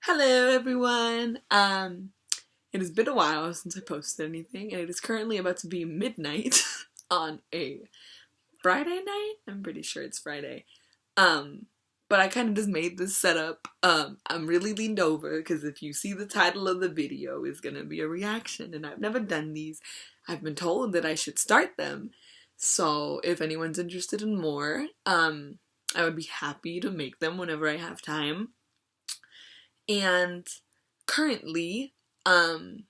Hello everyone! It has been a while since I posted anything, and it is currently about to be midnight on a Friday night? I'm pretty sure it's Friday. But I kind of just made this setup. I'm really leaned over, because if you see the title of the video, it's gonna be a reaction, and I've never done these. I've been told that I should start them, so if anyone's interested in more, I would be happy to make them whenever I have time. And currently, I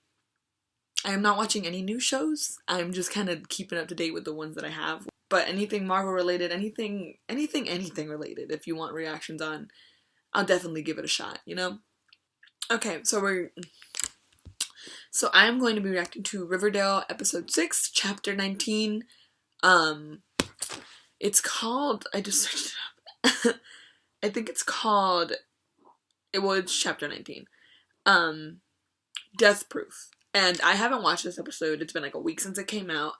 am not watching any new shows. I'm just kind of keeping up to date with the ones that I have. But anything Marvel related, anything related, if you want reactions on, I'll definitely give it a shot, you know? Okay, so I am going to be reacting to Riverdale episode 6, chapter 19. It's called, I just searched it up. I think it's called, it's chapter 19. Death Proof. And I haven't watched this episode. It's been like a week since it came out.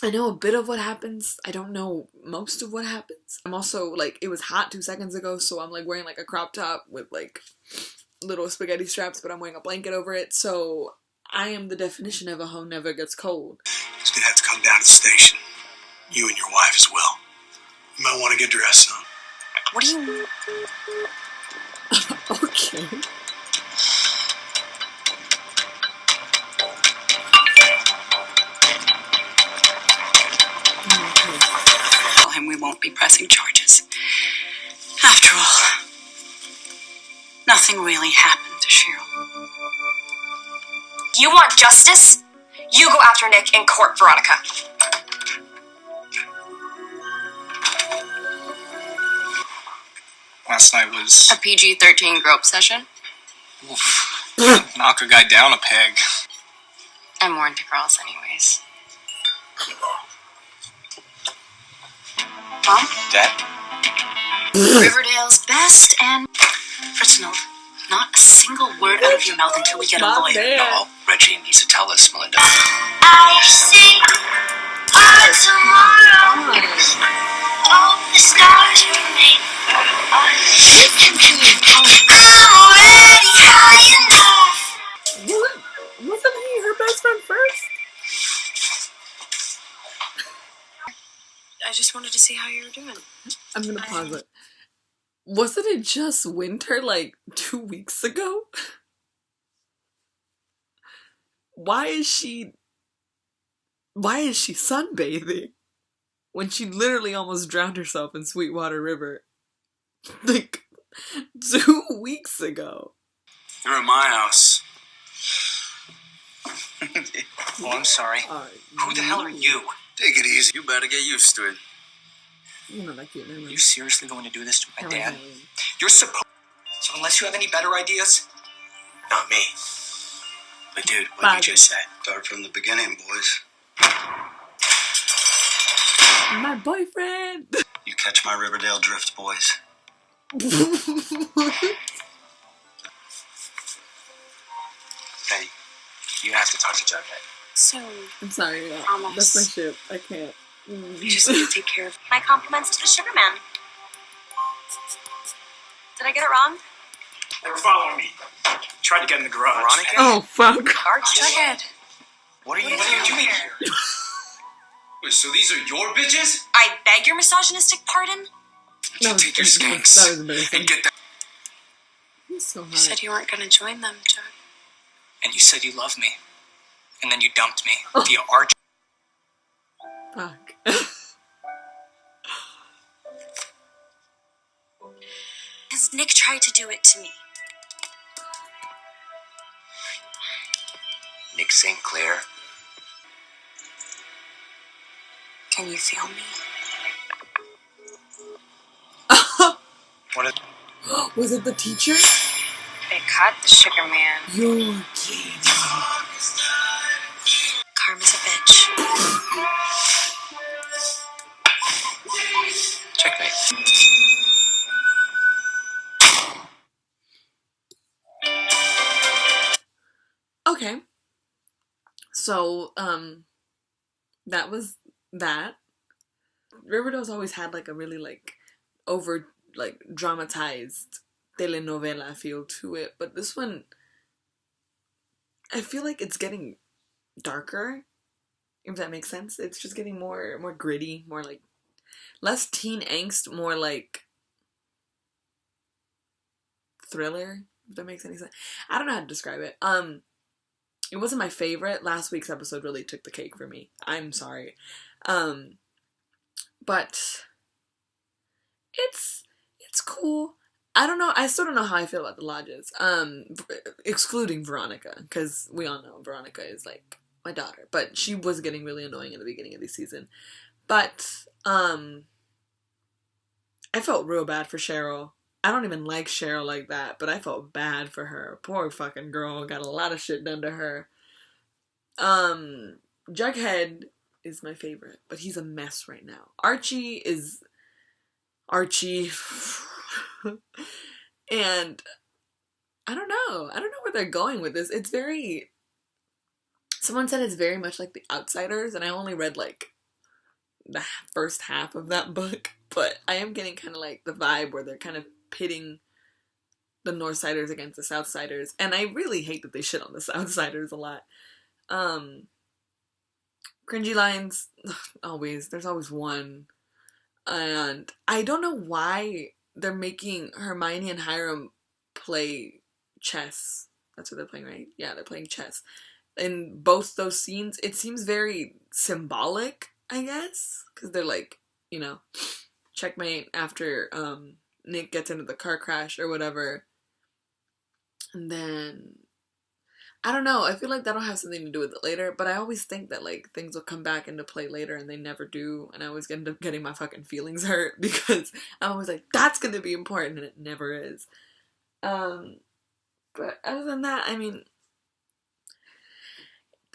I know a bit of what happens. I don't know most of what happens. I'm also like, it was hot 2 seconds ago, so I'm like wearing like a crop top with like little spaghetti straps, but I'm wearing a blanket over it. So I am the definition of a hoe never gets cold. He's gonna have to come down to the station. You and your wife as well. You might want to get dressed, son. What do you... Okay. Tell him we won't be pressing charges. After all, nothing really happened to Cheryl. You want justice? You go after Nick in court, Veronica. Last night was... A PG-13 grope session? Oof. Knock a guy down a peg. I'm more into girls anyways. Mom? Dad? Riverdale's best and... Reginald, not a single word out of your mouth until we get a lawyer. No, Reggie needs to tell us, Melinda. I see our tomorrow. All the stars remain for us. I'm already high enough. Wasn't he her best friend first? I just wanted to see how you were doing. I'm gonna pause it. Wasn't it just winter like 2 weeks ago? Why is she sunbathing when she literally almost drowned herself in Sweetwater River like 2 weeks ago? You're at my house. Oh, I'm sorry. Who the hell are you? Take it easy. You better get used to it. You're not that cute, never Are mind. you seriously going to do this to my dad? Hell. You're supposed... So unless you have any better ideas... Not me. But dude, what Bye. you just said... Start from the beginning, boys. My boyfriend! You catch my Riverdale drift, boys. Hey, you have to talk to Jughead. Soon. I'm sorry, Almost. that's my ship. I can't. You just need to take care of... My compliments to the Sugar Man. Did I get it wrong? They were following me. Tried to get in the garage. Veronica? Oh, fuck. Jughead. What are you doing here? Wait, so these are your bitches? I beg your misogynistic pardon? That was- Take your that was skanks embarrassing. and get that. He's so You hot. said you weren't going to join them, Jug. And you said you loved me. And then you dumped me. Oh. The arch... Fuck. Because Nick tried to do it to me. Nick St. Clair. Can you feel me? What is... Was it the teacher? They caught the Sugar Man. You're kidding. Karma's a bitch. Checkmate. Okay. So, that was that. Riverdale's always had like a really like over like dramatized telenovela feel to it, but this one, I feel like it's getting darker, if that makes sense. It's just getting more gritty, more like less teen angst, more like thriller, if that makes any sense. I don't know how to describe it. It wasn't my favorite. Last week's episode really took the cake for me. I'm sorry. But it's cool. I don't know. I still don't know how I feel about the Lodges. Excluding Veronica, because we all know Veronica is like my daughter, but she was getting really annoying in the beginning of the season. But I felt real bad for Cheryl. I don't even like Cheryl like that, but I felt bad for her. Poor fucking girl, got a lot of shit done to her. Jughead is my favorite, but he's a mess right now. Archie is Archie. And I don't know where they're going with this. It's very, someone said it's very much like The Outsiders, and I only read like the first half of that book, but I am getting kind of like the vibe where they're kind of pitting the Northsiders against the Southsiders, and I really hate that they shit on the Southsiders a lot. Cringy lines, always, there's always one, and I don't know why they're making Hermione and Hiram play chess. That's what they're playing, right? Yeah, they're playing chess. In both those scenes, it seems very symbolic, I guess, because they're like, you know, checkmate after Nick gets into the car crash or whatever. And then, I don't know, I feel like that'll have something to do with it later, but I always think that like things will come back into play later and they never do, and I always end up getting my fucking feelings hurt because I'm always like, that's gonna be important, and it never is. But other than that, I mean,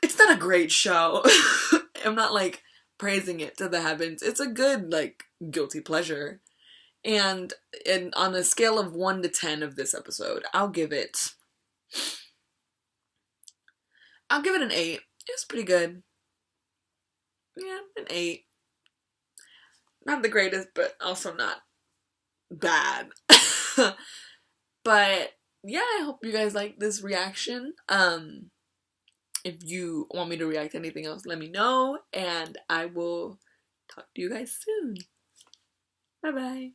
it's not a great show. I'm not like praising it to the heavens. It's a good like guilty pleasure. And on a scale of 1 to 10 of this episode, I'll give it an 8. It was pretty good. Yeah, an 8. Not the greatest, but also not bad. But yeah, I hope you guys like this reaction. If you want me to react to anything else, let me know, and I will talk to you guys soon. Bye bye.